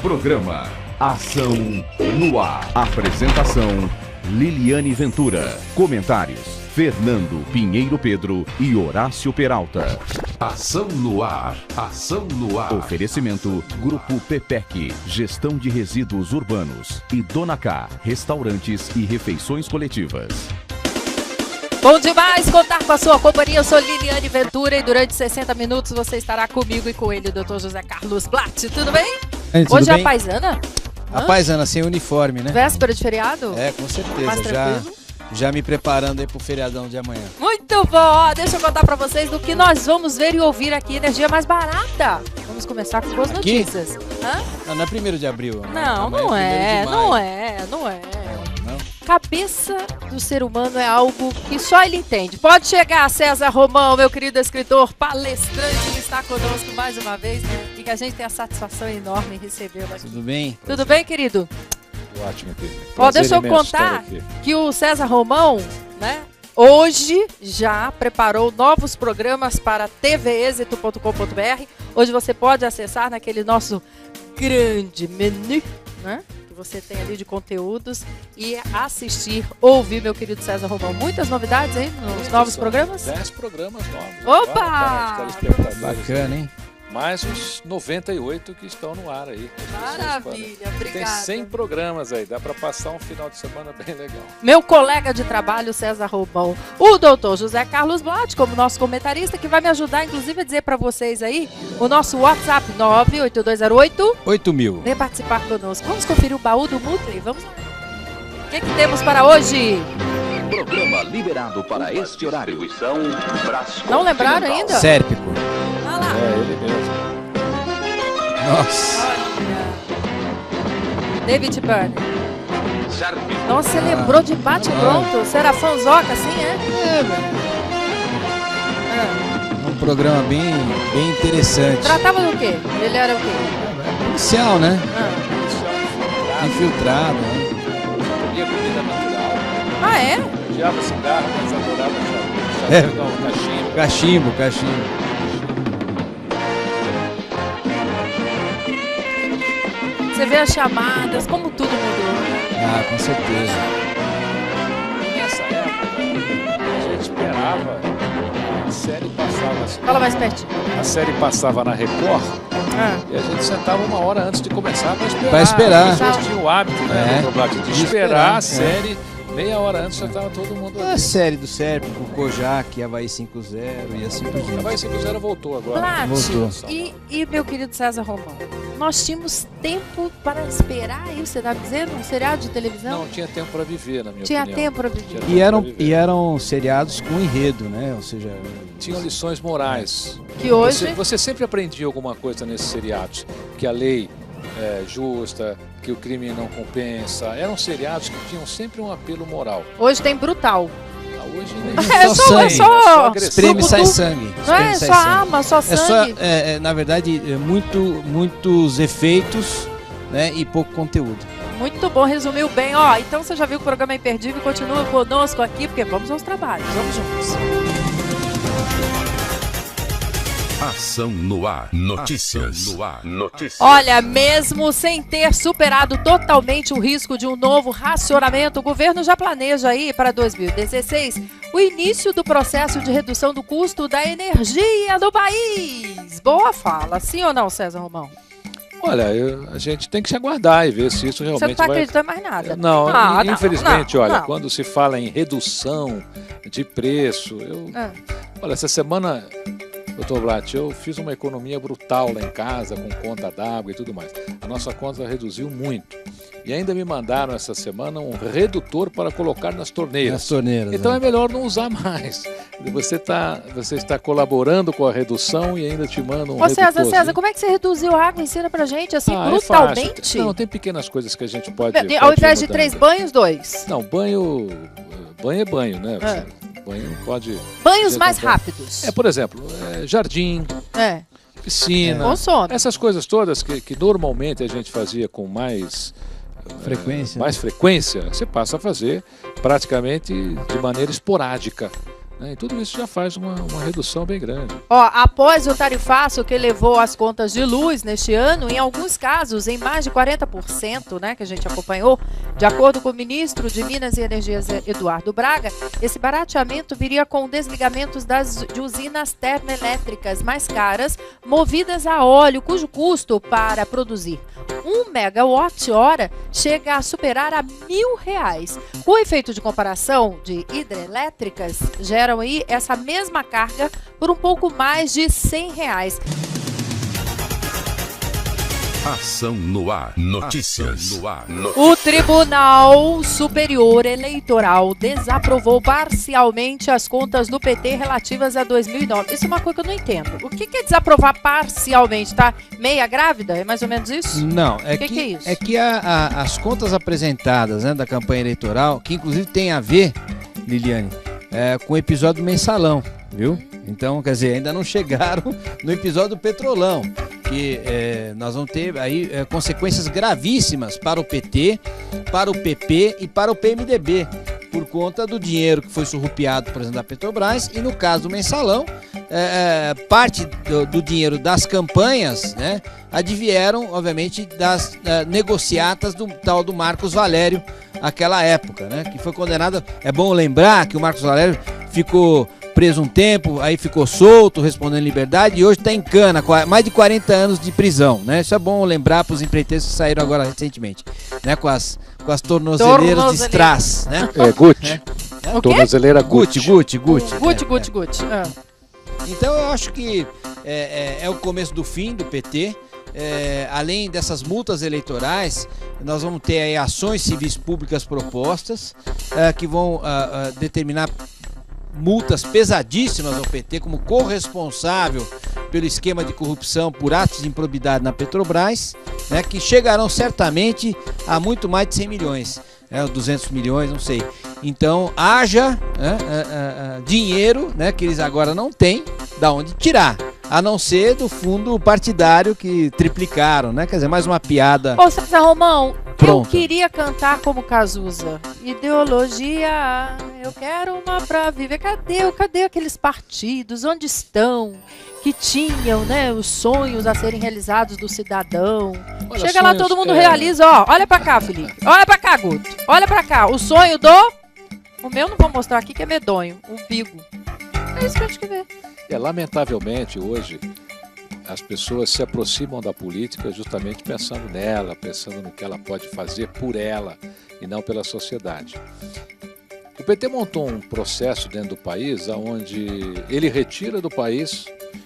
Programa Ação no Ar. Apresentação Liliane Ventura. Comentários Fernando Pinheiro Pedro e Horácio Peralta. Ação no Ar. Ação no Ar. Oferecimento Grupo Pepec, Gestão de Resíduos Urbanos e Dona K, Restaurantes e Refeições Coletivas. Bom demais contar com a sua companhia. Eu sou Liliane Ventura e durante 60 minutos você estará comigo e com ele, o Dr. José Carlos Blatt. Tudo bem? Tudo Hoje bem? é a paisana? A paisana sem uniforme, né? Véspera de feriado? É, com certeza. Mais tranquilo? Já me preparando aí pro feriadão de amanhã. Muito bom! Deixa eu contar pra vocês do que nós vamos ver e ouvir aqui. Energia mais barata. Vamos começar com boas Aqui? notícias. Hã? Não é 1º de abril. Não, Amanhã não é, 1º de não maio. é, não é. Não? Cabeça do ser humano é algo que só ele entende. Pode chegar, César Romão, meu querido escritor, palestrante, que está conosco mais uma vez e que a gente tem a satisfação enorme em recebê-lo aqui. Tudo bem? Tudo bem, querido? Ótimo, querido. Ó, Prazer deixa eu imenso estar contar aqui. que o César Romão, né, hoje já preparou novos programas para tvexito.com.br. Hoje você pode acessar naquele nosso grande menu, né, que você tem ali de conteúdos e assistir, ouvir meu querido César Romão. Muitas novidades, hein, nos novos programas? 10 programas novos. Opa! Para os telespectadores. Bacana, hein? Mais os 98 que estão no ar aí. Maravilha, Tem obrigada. 100 programas aí, dá para passar um final de semana bem legal. Meu colega de trabalho, César Romão, o doutor José Carlos Blatt, como nosso comentarista, que vai me ajudar, inclusive, a dizer para vocês aí o nosso WhatsApp 98208. 8.000. Vem participar conosco. Vamos conferir o baú do Mutli? Vamos lá. O que temos para hoje? Programa liberado para este horário. Não lembraram ainda? Sérpico. Olha lá. É, ele mesmo. Nossa. Olha. David Byrne. Nossa, você lembrou de bate-pronto? Você era fãzoca assim, é? Um programa bem interessante. Tratava do quê? Ele era o quê? Policial, né? Ah. Infiltrado, né? Comia comida natural. Ah, é? Odiava cigarro, mas adorava chá. É. Não, cachimbo. Cachimbo. Você vê as chamadas, como tudo mudou. Ah, com certeza. Nessa época, a gente esperava. A série passava. Fala mais pertinho. A série passava na Record. Ah. E a gente sentava uma hora antes de começar para esperar. Pra esperar. As pessoas tinham o hábito, né, É, Dr. Blatt, de de esperar esperar, a série. Meia hora antes já estava todo mundo A ali. série do Sérpico, Kojak, Havaí 5.0 e assim por A diante. Havaí 5.0 voltou agora. Blatt, Voltou. e meu querido César Romão, nós tínhamos tempo para esperar isso, você está dizendo? Um seriado de televisão? Não tinha tempo para viver, na minha Tinha opinião. tempo para viver. Tinha E eram, tempo pra viver. e eram seriados com enredo, né? Ou seja, Tinham lições morais. Que hoje... Você sempre aprendia alguma coisa nesses seriados. Que a lei é justa, que o crime não compensa. Eram seriados que tinham sempre um apelo moral. Hoje tem Brutal. Hoje É Só só, sangue. só agressão. espreme sai Brucutu. sangue. Não é Espreme, sai só sangue. arma, só É só, sangue. na verdade, muitos efeitos, né, e pouco conteúdo. Muito bom, resumiu bem. Ó, então você já viu que o programa é imperdível. Continua conosco aqui, porque vamos aos trabalhos. Vamos juntos. Ação no Ar. Notícias. Ação no Ar. Notícias. Olha, mesmo sem ter superado totalmente o risco de um novo racionamento, o governo já planeja aí para 2016 o início do processo de redução do custo da energia no país. Boa fala, sim ou não, César Romão? Olha, a gente tem que se aguardar e ver se isso Você realmente não está vai... acreditando mais nada. Não, Não, infelizmente, não, olha, não. quando se fala em redução de preço, olha, essa semana, Dr. Blatt, eu fiz uma economia brutal lá em casa, com conta d'água e tudo mais. A nossa conta reduziu muito. E ainda me mandaram essa semana um redutor para colocar nas torneiras. Nas torneiras. Então né? é melhor não usar mais. Você está colaborando com a redução e ainda te manda um Ô, redutor. César, como é que você reduziu a água? Ensina pra gente, assim, É brutalmente? fácil. Não, tem pequenas coisas que a gente pode... Ao pode invés de ir mudando. 3 banhos, 2. Não, banho é banho, né? É. Banho pode... Banhos Você mais concorda? rápidos. Por exemplo, jardim, piscina, Consome. essas coisas todas que normalmente a gente fazia com mais frequência, você passa a fazer praticamente de maneira esporádica. E tudo isso já faz uma redução bem grande. Após o tarifaço que elevou as contas de luz neste ano, em alguns casos, em mais de 40%, né, que a gente acompanhou, de acordo com o ministro de Minas e Energias, Eduardo Braga, esse barateamento viria com desligamentos de usinas termoelétricas mais caras, movidas a óleo, cujo custo para produzir 1 megawatt-hora chega a superar a R$1.000. Com efeito de comparação de hidrelétricas, geram aí essa mesma carga por um pouco mais de R$100. Ação no ar. Notícias no ar. O Tribunal Superior Eleitoral desaprovou parcialmente as contas do PT relativas a 2009. Isso é uma coisa que eu não entendo. O que é desaprovar parcialmente? Tá meia grávida? É mais ou menos isso? Não, que é isso? É que as contas apresentadas, né, da campanha eleitoral, que inclusive tem a ver, Liliane, com o episódio do mensalão, viu? Então, quer dizer, ainda não chegaram no episódio do Petrolão, que nós vamos ter aí consequências gravíssimas para o PT, para o PP e para o PMDB, por conta do dinheiro que foi surrupiado, por exemplo, da Petrobras, e no caso do mensalão, parte do dinheiro das campanhas, né, advieram, obviamente, das negociatas do tal do Marcos Valério, aquela época, né, que foi condenado. É bom lembrar que o Marcos Valério ficou preso um tempo, aí ficou solto, respondendo em liberdade, e hoje está em cana, mais de 40 anos de prisão, né? Isso é bom lembrar para os empreiteiros que saíram agora recentemente, né? Com as tornozeleiras de strass, né? Gucci. O quê? Tornozeleira Gucci. Gucci. Gucci. Então eu acho que é o começo do fim do PT. Além dessas multas eleitorais, nós vamos ter aí ações civis públicas propostas que vão determinar multas pesadíssimas ao PT como corresponsável pelo esquema de corrupção por atos de improbidade na Petrobras, né, que chegarão certamente a muito mais de 100 milhões, 200 milhões, não sei. Então, haja dinheiro, né, que eles agora não têm, da onde tirar, a não ser do fundo partidário que triplicaram, né? Quer dizer, mais uma piada. Ô, César Romão, pronta. Eu queria cantar como Cazuza. Ideologia, eu quero uma pra viver. Cadê aqueles partidos? Onde estão? Que tinham, né, os sonhos a serem realizados do cidadão. Olha, chega lá, todo mundo realiza, ó. Olha pra cá, Felipe. Olha pra cá, Guto. Olha pra cá. O sonho O meu não vou mostrar aqui que é medonho. O umbigo. É isso que a gente quer ver. Lamentavelmente, hoje, as pessoas se aproximam da política justamente pensando nela, pensando no que ela pode fazer por ela e não pela sociedade. O PT montou um processo dentro do país onde ele retira do país,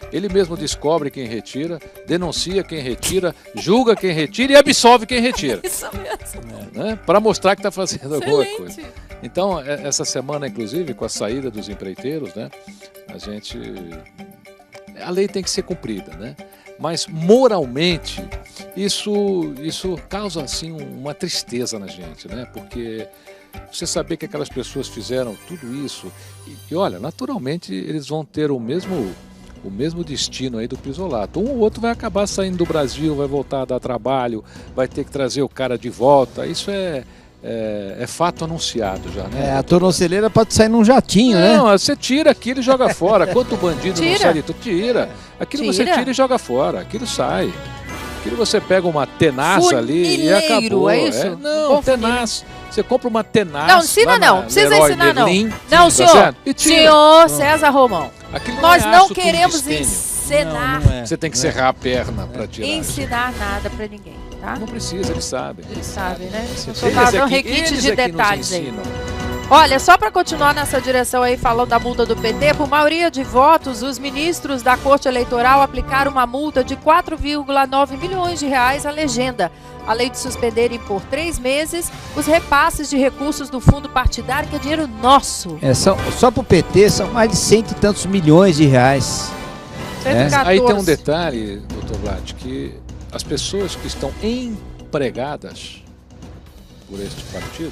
ele mesmo descobre quem retira, denuncia quem retira, julga quem retira e absolve quem retira. Isso mesmo. Né? Para mostrar que está fazendo alguma Excelente. coisa. Então, essa semana, inclusive, com a saída dos empreiteiros, né, a lei tem que ser cumprida, né? Mas moralmente isso causa assim uma tristeza na gente, né? Porque você saber que aquelas pessoas fizeram tudo isso e olha, naturalmente eles vão ter o mesmo destino aí do Crisolato. Um ou outro vai acabar saindo do Brasil, vai voltar a dar trabalho, vai ter que trazer o cara de volta. Isso é fato anunciado já, né? A tornozeleira pode sair num jatinho, né? Não, você tira aquilo e joga fora. Quanto bandido não sai de tudo? Tira. Aquilo você tira e joga fora. Aquilo sai. Aquilo você pega uma tenaça ali e acabou. É isso? Não, tenaz. Você compra uma tenaz. Não ensina não. Precisa ensinar não. Não, senhor. Tá senhor César Romão. Nós não queremos ensinar. Não é. Você tem que serrar a perna para tirar. Ensinar nada para ninguém, tá? Não precisa, eles sabem. Eles sabem, né? Eles Estou dando requinte de detalhes aí. Olha, só para continuar nessa direção aí, falando da multa do PT, por maioria de votos, os ministros da Corte Eleitoral aplicaram uma multa de 4,9 milhões de reais à legenda, além de suspenderem por 3 meses os repasses de recursos do fundo partidário, que é dinheiro nosso. Só para o PT são mais de 100 e tantos milhões de reais. 114. Aí tem um detalhe, doutor Vlad, que as pessoas que estão empregadas por este partido,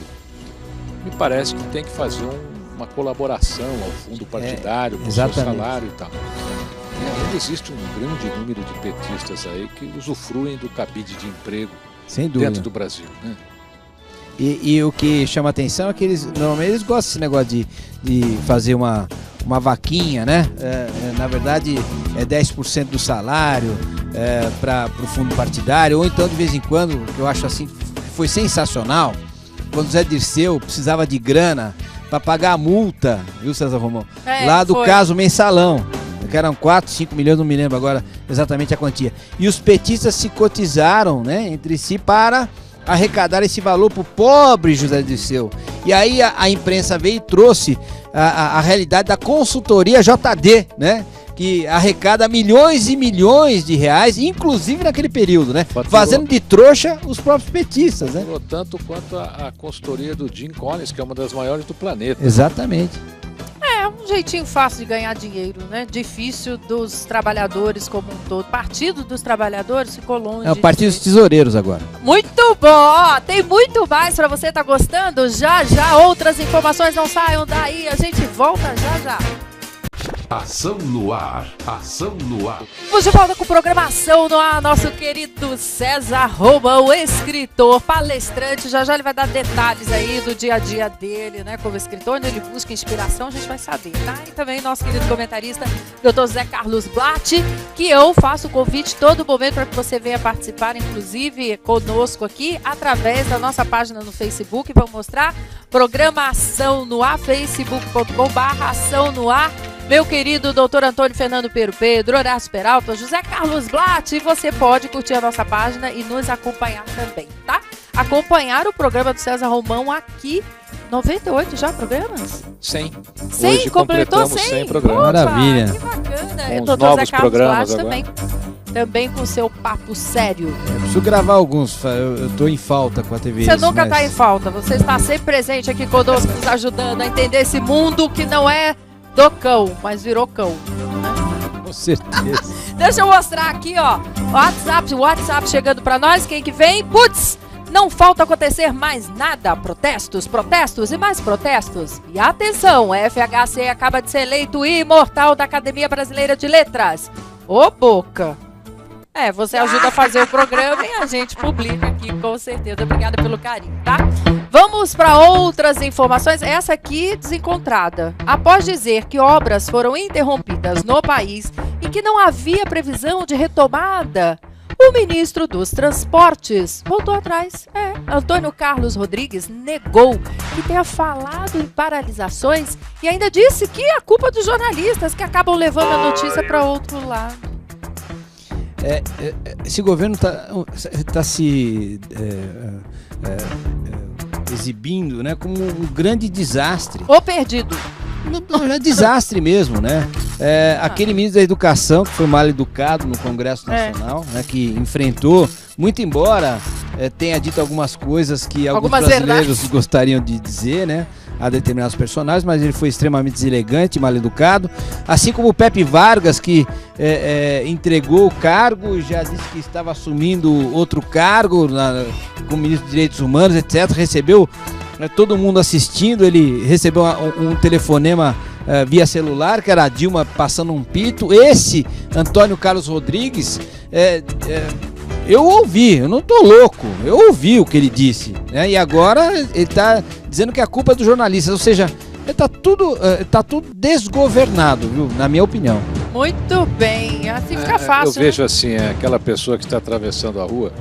me parece que tem que fazer uma colaboração ao fundo partidário, com o seu salário e tal. E ainda existe um grande número de petistas aí que usufruem do cabide de emprego sem dúvida dentro do Brasil, né? E o que chama atenção é que normalmente eles gostam desse negócio de fazer uma vaquinha, né? Na verdade, é 10% do salário para o fundo partidário, ou então de vez em quando, que eu acho assim, foi sensacional, quando o Zé Dirceu precisava de grana para pagar a multa, viu, César Romão? Lá do caso Mensalão, que eram 4, 5 milhões, não me lembro agora exatamente a quantia. E os petistas se cotizaram, né, entre si para arrecadar esse valor para o pobre José Dirceu. E aí a imprensa veio e trouxe a realidade da consultoria JD, né? Que arrecada milhões e milhões de reais, inclusive naquele período, né? Fazendo de trouxa os próprios petistas, né? Tanto quanto a consultoria do Jim Collins, que é uma das maiores do planeta. Exatamente. É um jeitinho fácil de ganhar dinheiro, né? Difícil dos trabalhadores como um todo. Partido dos Trabalhadores ficou longe. É o Partido dos Tesoureiros agora. Muito bom! Ó, tem muito mais pra você, tá gostando? Já outras informações, não saiam daí. A gente volta já. Ação no ar. Ação no ar. Vamos de volta com programação no ar. Nosso querido César Romão, escritor, palestrante. Já ele vai dar detalhes aí do dia a dia dele, né? Como escritor, onde ele busca inspiração, a gente vai saber, tá? E também nosso querido comentarista, Dr. Zé Carlos Blatt, que eu faço o convite todo momento para que você venha participar, inclusive conosco aqui, através da nossa página no Facebook. Vamos mostrar programação no ar, facebook.com/ação no ar. Meu querido doutor Antônio Fernando Pedro, Horácio Peralta, José Carlos Blatt, e você pode curtir a nossa página e nos acompanhar também, tá? Acompanhar o programa do César Romão aqui, 98 já programas? 100. 100, hoje completou 100 programas. Opa, Maravilha. Que bacana. Com os Doutor novos Zé Carlos programas Blatt agora. também com seu papo sério. Preciso gravar alguns, eu tô em falta com a TV. Você nunca tá em falta, você está sempre presente aqui conosco, nos ajudando a entender esse mundo que não é do cão, mas virou cão. Com certeza. Deixa eu mostrar aqui, ó. WhatsApp chegando pra nós. Quem que vem? Putz, não falta acontecer mais nada. Protestos e mais protestos. E atenção, FHC acaba de ser eleito imortal da Academia Brasileira de Letras. Ô, Boca. Você ajuda a fazer o programa e a gente publica aqui, com certeza. Obrigada pelo carinho, tá? Vamos para outras informações. Essa aqui desencontrada. Após dizer que obras foram interrompidas no país e que não havia previsão de retomada, o ministro dos Transportes voltou atrás. Antônio Carlos Rodrigues negou que tenha falado em paralisações e ainda disse que é culpa dos jornalistas que acabam levando a notícia para outro lado. Esse governo está se exibindo, né, como um grande desastre. Ou perdido. Não, é desastre mesmo, né? Aquele ministro da Educação que foi mal educado no Congresso Nacional, né, que enfrentou, muito embora tenha dito algumas coisas que alguns brasileiros gostariam de dizer, né, a determinados personagens, mas ele foi extremamente deselegante, mal educado, assim como o Pepe Vargas, que entregou o cargo, já disse que estava assumindo outro cargo como ministro de Direitos Humanos, etc. Recebeu todo mundo assistindo, ele recebeu um telefonema via celular, que era a Dilma passando um pito. Esse Antônio Carlos Rodrigues, eu ouvi, eu não tô louco, eu ouvi o que ele disse, né? E agora ele está dizendo que a culpa é dos jornalistas, ou seja, tá tudo desgovernado, viu? Na minha opinião. Muito bem, assim fica fácil. Eu vejo assim, aquela pessoa que está atravessando a rua,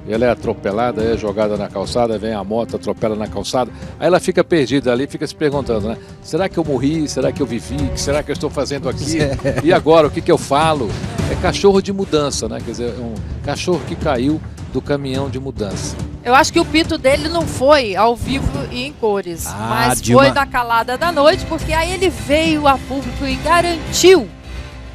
ela é atropelada, é jogada na calçada, vem a moto, atropela na calçada, aí ela fica perdida ali, fica se perguntando, né? Será que eu morri? Será que eu vivi? O que será que eu estou fazendo aqui? E agora, o que eu falo? É cachorro de mudança, né? Quer dizer, um cachorro que caiu do caminhão de mudança. Eu acho que o pito dele não foi ao vivo e em cores, mas Dilma... foi na calada da noite, porque aí ele veio a público e garantiu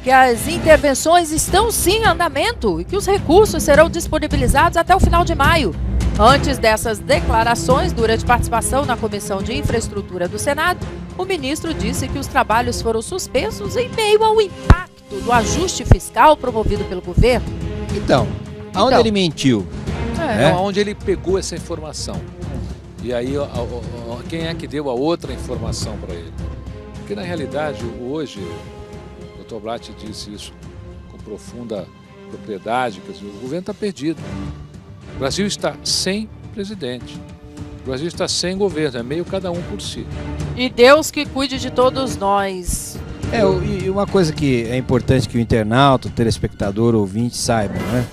que as intervenções estão sim em andamento e que os recursos serão disponibilizados até o final de maio. Antes dessas declarações, durante participação na Comissão de Infraestrutura do Senado, o ministro disse que os trabalhos foram suspensos em meio ao impacto do ajuste fiscal promovido pelo governo. Então, aonde ele mentiu? Onde ele pegou essa informação. E aí, quem é que deu a outra informação para ele? Porque, na realidade, hoje, o Dr. Blatt disse isso com profunda propriedade, quer dizer, o governo está perdido. O Brasil está sem presidente. O Brasil está sem governo, é meio cada um por si. E Deus que cuide de todos nós. E uma coisa que é importante que o internauta, o telespectador, o ouvinte saiba, né?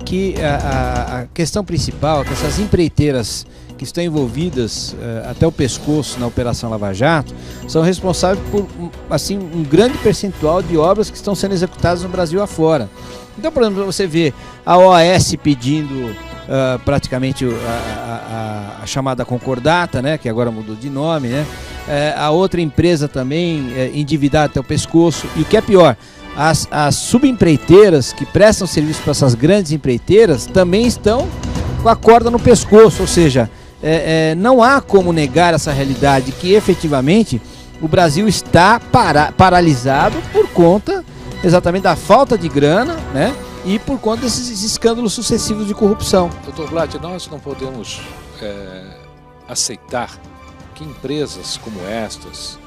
Que a questão principal é que essas empreiteiras que estão envolvidas até o pescoço na Operação Lava Jato são responsáveis por assim, um grande percentual de obras que estão sendo executadas no Brasil afora. Então, por exemplo, você vê a OAS pedindo praticamente a chamada concordata, né, que agora mudou de nome, né, a outra empresa também endividada até o pescoço, e o que é pior, as subempreiteiras que prestam serviço para essas grandes empreiteiras também estão com a corda no pescoço, ou seja, não há como negar essa realidade que efetivamente o Brasil está paralisado por conta exatamente da falta de grana, né? E por conta desses escândalos sucessivos de corrupção. Dr. Blatt, nós não podemos aceitar que empresas como estas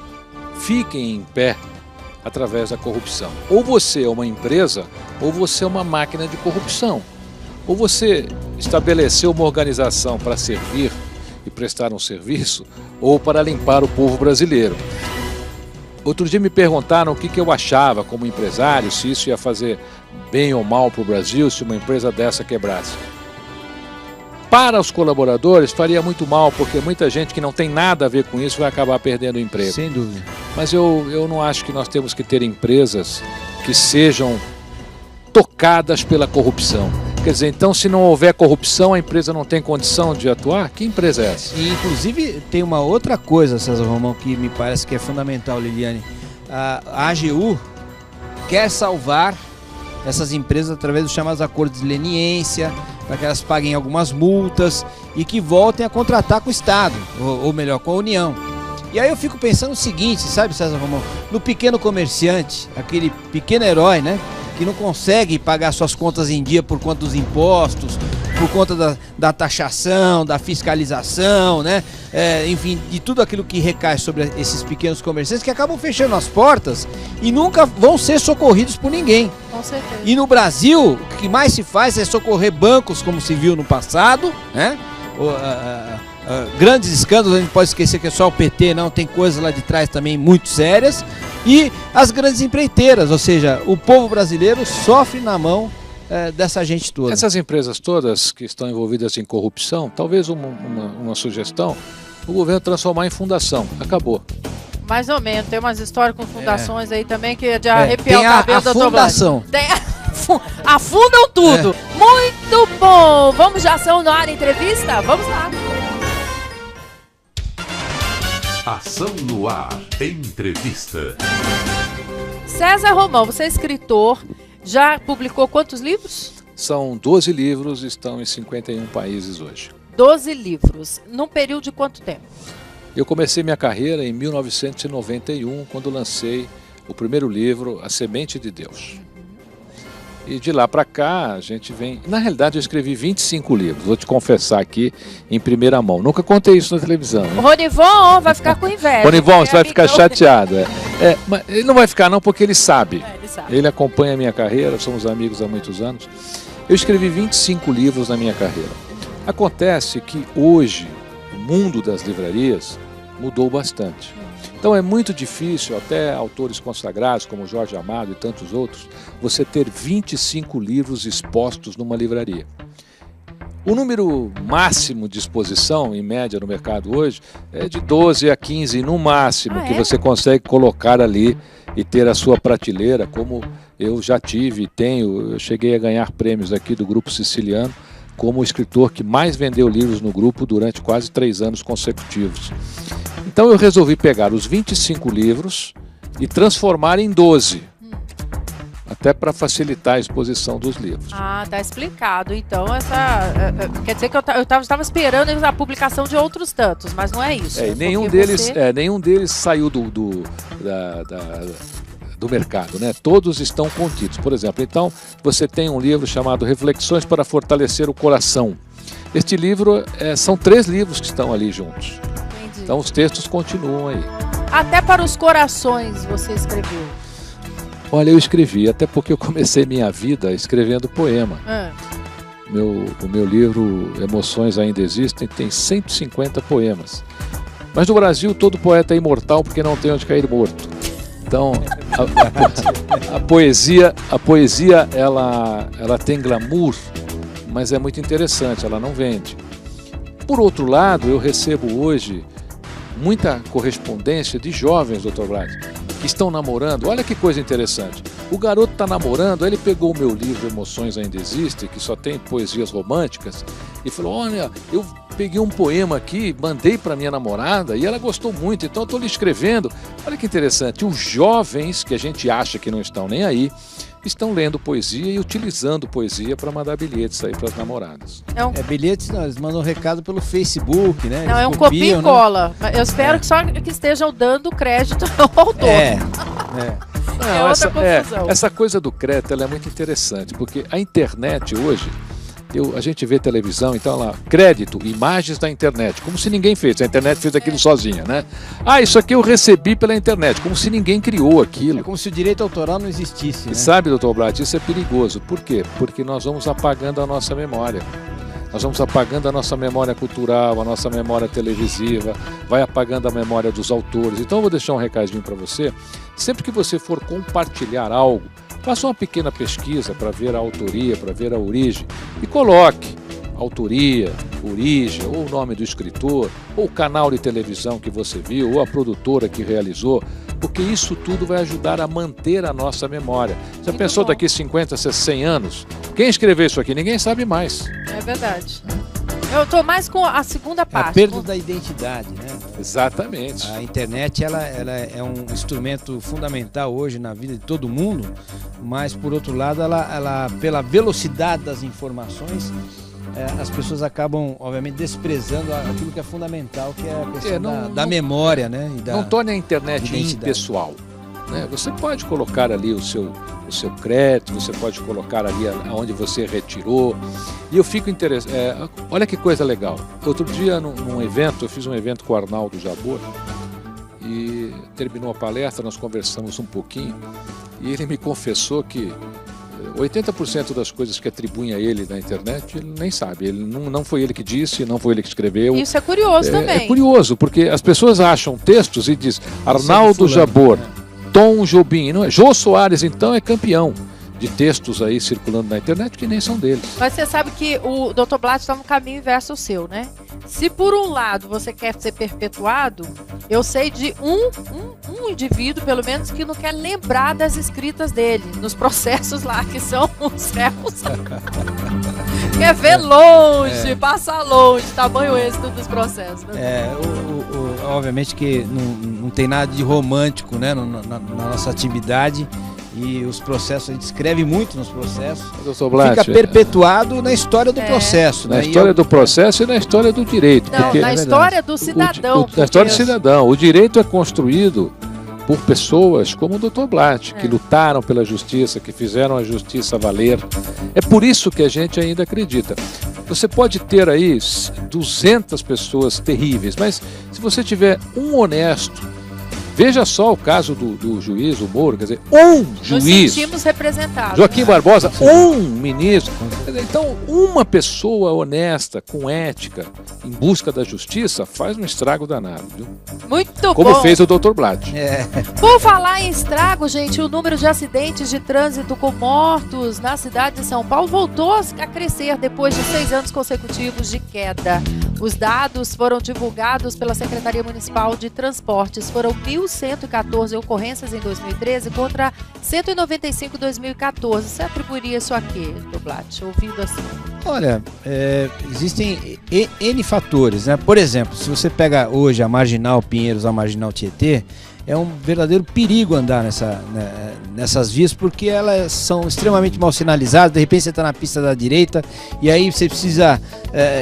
fiquem em pé através da corrupção. Ou você é uma empresa, ou você é uma máquina de corrupção. Ou você estabeleceu uma organização para servir e prestar um serviço, ou para limpar o povo brasileiro. Outro dia me perguntaram o que eu achava como empresário, se isso ia fazer bem ou mal para o Brasil, se uma empresa dessa quebrasse. Para os colaboradores faria muito mal, porque muita gente que não tem nada a ver com isso vai acabar perdendo o emprego. Sem dúvida. Mas eu não acho que nós temos que ter empresas que sejam tocadas pela corrupção. Quer dizer, então se não houver corrupção, a empresa não tem condição de atuar? Que empresa é essa? E inclusive tem uma outra coisa, César Romão, que me parece que é fundamental, Liliane. A AGU quer salvar essas empresas através dos chamados acordos de leniência, para que elas paguem algumas multas e que voltem a contratar com o Estado, ou melhor, com a União. E aí eu fico pensando o seguinte, sabe, César Romão? No pequeno comerciante, aquele pequeno herói, né? Que não consegue pagar suas contas em dia por conta dos impostos, por conta da taxação, da fiscalização, né? Enfim, de tudo aquilo que recai sobre esses pequenos comerciantes que acabam fechando as portas e nunca vão ser socorridos por ninguém. Com certeza. E no Brasil, o que mais se faz é socorrer bancos, como se viu no passado, né? Grandes escândalos, a gente pode esquecer que é só o PT, não, tem coisas lá de trás também muito sérias. E as grandes empreiteiras, ou seja, o povo brasileiro sofre na mão dessa gente toda. Essas empresas todas que estão envolvidas em corrupção, talvez uma sugestão, o governo transformar em fundação. Acabou. Mais ou menos, tem umas histórias com fundações aí também que é de arrepiar o cabelo da fundação. Afundam tudo. Muito bom. Vamos já Ação no Ar entrevista? Vamos lá. Ação no Ar, entrevista. César Romão, você é escritor, já publicou quantos livros? São 12 livros, estão em 51 países hoje. 12 livros, num período de quanto tempo? Eu comecei minha carreira em 1991, quando lancei o primeiro livro, A Semente de Deus. E de lá para cá, a gente vem... Na realidade, eu escrevi 25 livros, vou te confessar aqui em primeira mão. Nunca contei isso na televisão. Né? Ronivon vai ficar com inveja. Ronivon, você vai ficar chateado. Mas ele não vai ficar não, porque ele sabe. Ele sabe. Ele acompanha a minha carreira, somos amigos há muitos anos. Eu escrevi 25 livros na minha carreira. Acontece que hoje, o mundo das livrarias mudou bastante. Então é muito difícil, até autores consagrados como Jorge Amado e tantos outros, você ter 25 livros expostos numa livraria. O número máximo de exposição, em média, no mercado hoje, é de 12 a 15 no máximo, que você consegue colocar ali e ter a sua prateleira, como eu já tive e tenho. Eu cheguei a ganhar prêmios aqui do Grupo Siciliano, como o escritor que mais vendeu livros no grupo durante quase 3 anos consecutivos. Então eu resolvi pegar os 25 livros e transformar em 12, até para facilitar a exposição dos livros. Ah, tá explicado. Então, quer dizer que eu estava esperando a publicação de outros tantos, mas não é isso. E nenhum deles saiu do mercado, né? Todos estão contidos. Por exemplo, então você tem um livro chamado Reflexões para Fortalecer o Coração. Este livro, são 3 livros que estão ali juntos. Entendi. Então os textos continuam aí. Até para os corações você escreveu? Olha, eu escrevi, até porque eu comecei minha vida escrevendo poema. O meu livro Emoções Ainda Existem tem 150 poemas. Mas no Brasil todo poeta é imortal porque não tem onde cair morto. Então a poesia ela tem glamour, mas é muito interessante, ela não vende. Por outro lado, eu recebo hoje muita correspondência de jovens, Dr. Blatt, que estão namorando. Olha que coisa interessante. O garoto está namorando, aí ele pegou o meu livro Emoções Ainda Existem, que só tem poesias românticas, e falou, olha, eu peguei um poema aqui, mandei para minha namorada e ela gostou muito, então eu estou lhe escrevendo. Olha que interessante, os jovens, que a gente acha que não estão nem aí, estão lendo poesia e utilizando poesia para mandar bilhetes aí para as namoradas. Bilhetes não, eles mandam recado pelo Facebook, né? Não, eles é um copia e cola. Né? Eu espero que só que estejam dando crédito ao autor. Não, essa coisa do crédito ela é muito interessante, porque a internet hoje, a gente vê televisão, então lá, crédito, imagens da internet, como se ninguém fez, a internet fez aquilo sozinha, né? Isso aqui eu recebi pela internet, como se ninguém criou aquilo. É como se o direito autoral não existisse, né? E sabe, doutor Blatt, isso é perigoso. Por quê? Porque nós vamos apagando a nossa memória. Nós vamos apagando a nossa memória cultural, a nossa memória televisiva, vai apagando a memória dos autores. Então eu vou deixar um recadinho para você. Sempre que você for compartilhar algo, faça uma pequena pesquisa para ver a autoria, para ver a origem e coloque autoria, origem, ou o nome do escritor, ou o canal de televisão que você viu, ou a produtora que realizou, porque isso tudo vai ajudar a manter a nossa memória. Você Muito pensou bom. Daqui 50, 100 anos? Quem escreveu isso aqui? Ninguém sabe mais. É verdade. Eu estou mais com a segunda parte. A perda da identidade, né? Exatamente. A internet ela é um instrumento fundamental hoje na vida de todo mundo, mas por outro lado, ela pela velocidade das informações, as pessoas acabam, obviamente, desprezando aquilo que é fundamental, que é a questão da memória, né? Não torne a internet impessoal. Né? Você pode colocar ali o seu crédito, você pode colocar ali onde você retirou. E eu fico interessado. Olha que coisa legal. Outro dia, num evento, eu fiz um evento com o Arnaldo Jabor, e terminou a palestra, nós conversamos um pouquinho, e ele me confessou que 80% das coisas que atribuem a ele na internet, ele nem sabe. Ele não foi ele que disse, não foi ele que escreveu. Isso é curioso também. É curioso, porque as pessoas acham textos e diz Arnaldo Jabor, Tom Jobim, não é? Jô Soares, então, é campeão de textos aí circulando na internet que nem são deles. Mas você sabe que o Dr. Blatt está no caminho inverso ao seu, né? Se por um lado você quer ser perpetuado, eu sei de um indivíduo, pelo menos, que não quer lembrar das escritas dele, nos processos lá, que são os réus. Quer ver longe, passar longe, tamanho êxito dos processos. Né? Obviamente que não tem nada de romântico, né, na nossa atividade. E os processos, a gente escreve muito nos processos, fica perpetuado na história do processo. Na história do processo e na história do direito. Não, porque na história do cidadão. Na história do cidadão. O direito é construído por pessoas como o Dr. Blatt, que lutaram pela justiça, que fizeram a justiça valer. É por isso que a gente ainda acredita. Você pode ter aí 200 pessoas terríveis, mas se você tiver um honesto, veja só o caso do juiz, o Moro, quer dizer, juiz. Nos sentimos representados. Joaquim Barbosa, ministro. Então, uma pessoa honesta, com ética, em busca da justiça, faz um estrago danado, viu? Muito bom. Como fez o Dr. Blatt. Por falar em estrago, gente, o número de acidentes de trânsito com mortos na cidade de São Paulo voltou a crescer depois de 6 anos consecutivos de queda. Os dados foram divulgados pela Secretaria Municipal de Transportes. Foram 1.114 ocorrências em 2013 contra 195 em 2014. Você atribuiria isso a quê, Dr. Blatt? Ouvindo assim. Olha, existem N fatores, né? Por exemplo, se você pega hoje a Marginal Pinheiros, a Marginal Tietê, é um verdadeiro perigo andar nessas vias, porque elas são extremamente mal sinalizadas. De repente você está na pista da direita e aí você precisa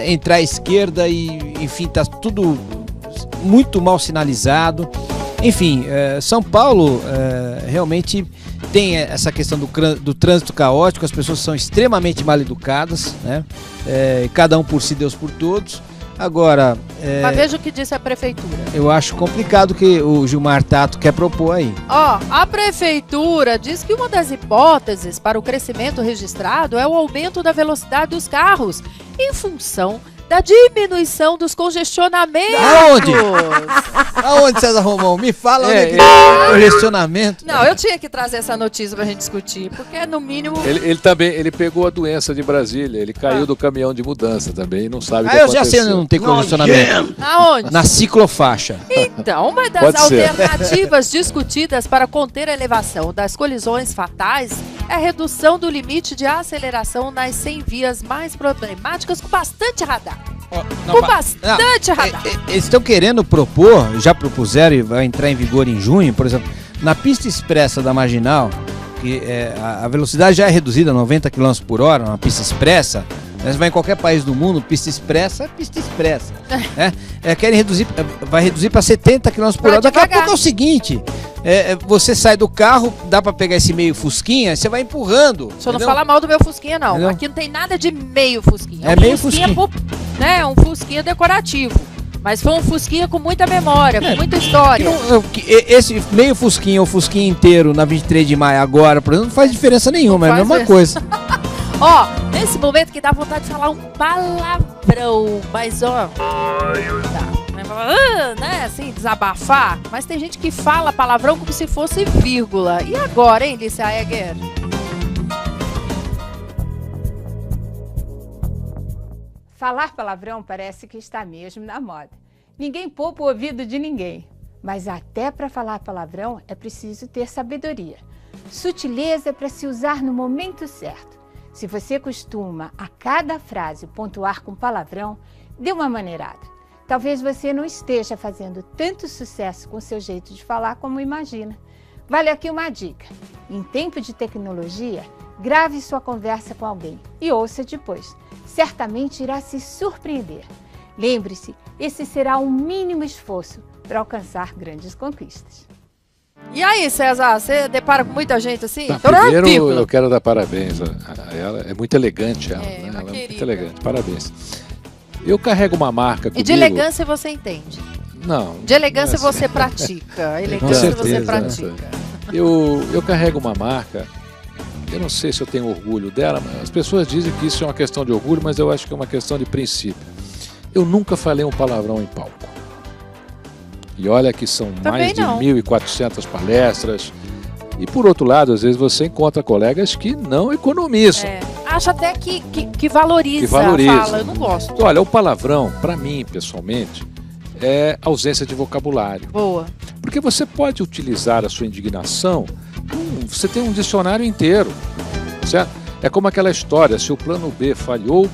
entrar à esquerda e, enfim, está tudo muito mal sinalizado. Enfim, São Paulo realmente tem essa questão do trânsito caótico. As pessoas são extremamente mal educadas, né? Cada um por si, Deus por todos. Agora... Mas veja o que disse a prefeitura. Eu acho complicado que o Gilmar Tato quer propor aí. A prefeitura diz que uma das hipóteses para o crescimento registrado é o aumento da velocidade dos carros, em função da diminuição dos congestionamentos. Aonde? Aonde, César Romão? Me fala onde é que congestionamento. Não, eu tinha que trazer essa notícia pra gente discutir, porque é no mínimo... Ele pegou a doença de Brasília, ele caiu do caminhão de mudança também, não sabe o que eu aconteceu. já sei onde não tem congestionamento. Aonde? Na ciclofaixa. Então, uma das alternativas discutidas para conter a elevação das colisões fatais é a redução do limite de aceleração nas 100 vias mais problemáticas com bastante radar. Com bastante radar. Eles estão querendo propor, já propuseram e vai entrar em vigor em junho, por exemplo, na pista expressa da Marginal, que a velocidade já é reduzida a 90 km por hora, uma pista expressa. Você vai em qualquer país do mundo, pista expressa é pista expressa. Querem reduzir, vai reduzir para 70 km por hora. Daqui a pouco é o seguinte, você sai do carro, dá para pegar esse meio fusquinha, você vai empurrando. Só não fala mal do meu fusquinha, não. Entendeu? Aqui não tem nada de meio fusquinha. É meio fusquinha. Né, um fusquinha decorativo. Mas foi um fusquinha com muita memória, com muita história. Esse meio fusquinha ou fusquinha inteiro na 23 de maio agora, por exemplo, não faz diferença nenhuma, é a mesma coisa. Nesse momento que dá vontade de falar um palavrão, mas né, assim, desabafar, mas tem gente que fala palavrão como se fosse vírgula. E agora, hein, Lícia Egger? Falar palavrão parece que está mesmo na moda. Ninguém poupa o ouvido de ninguém. Mas até para falar palavrão é preciso ter sabedoria. Sutileza para se usar no momento certo. Se você costuma a cada frase pontuar com palavrão, dê uma maneirada. Talvez você não esteja fazendo tanto sucesso com seu jeito de falar como imagina. Vale aqui uma dica. Em tempo de tecnologia, grave sua conversa com alguém e ouça depois. Certamente irá se surpreender. Lembre-se, esse será um mínimo esforço para alcançar grandes conquistas. E aí, César, você depara com muita gente assim? Primeiro, eu quero dar parabéns a ela. É muito elegante ela, né? Ela é muito elegante. Parabéns. Eu carrego uma marca comigo. E de elegância você entende? Não. De elegância você pratica. Elegância você pratica. Eu carrego uma marca. Eu não sei se eu tenho orgulho dela, mas as pessoas dizem que isso é uma questão de orgulho, mas eu acho que é uma questão de princípio. Eu nunca falei um palavrão em palco. E olha que são mais de 1.400 palestras. E por outro lado, às vezes você encontra colegas que não economizam. Acho até que valoriza a fala, eu não gosto. Olha, o palavrão, para mim, pessoalmente, é ausência de vocabulário. Boa. Porque você pode utilizar a sua indignação, você tem um dicionário inteiro, certo? É como aquela história, se o plano B falhou,